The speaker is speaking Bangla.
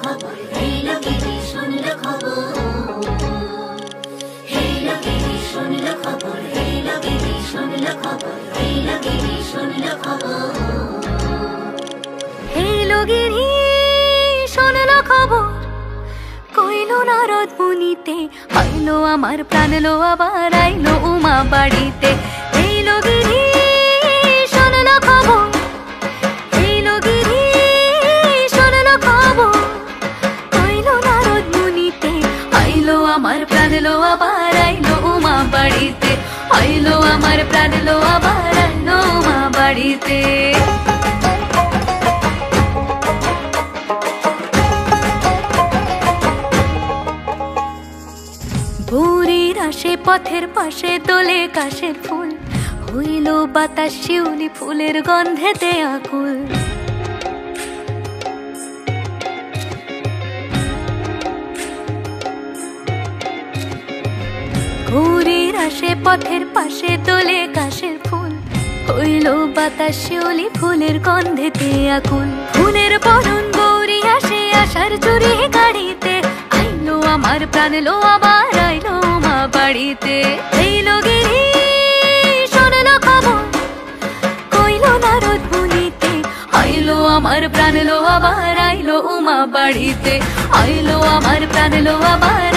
খবর, হেইলো গিরি শুনলো খবর, হেইলো গিরি শুনলো খবর, হেইলো গিরি শুনলো খবর, হেইলো গিরি শুনলো খবর, হেইলো গিরি শুনলো খবর। কইলো নারদ মুনিতে, আইলো আমার প্রাণ লো আবার আইলো উমা বাড়িতে। হেইলো গিরি শুনলো খবর, হেইলো গিরি শুনলো খবর। কইলো নারদ মুনিতে, আইলো আমার প্রাণ লো আবার আইলো উমা বাড়িতে। আইলো আমার প্রাণ লো আবার আইলো উমা বাড়িতে। ভোরের আসে পথের পাশে দোলে কাশের ফুল, হইল বাতাস শিউলি ফুলের গন্ধেতে আকুল। ভোরের আসে পথের পাশে দোলে কাশের ফুল, হইল বাতাস শিউলি ফুলের গন্ধেতে আকুল। ফুলের বরণ গৌরী আসে আশার চুরি গাড়িতে, আইলো আমার প্রাণ লো আবার আইলো মা বাড়িতে। হেইলো গিরি শুনলো খবর, কইলো নারদ মুনিতে, আইলো আমার প্রাণ লো আবার আইলো উমা বাড়িতে। আইলো আমার প্রাণ লো আবার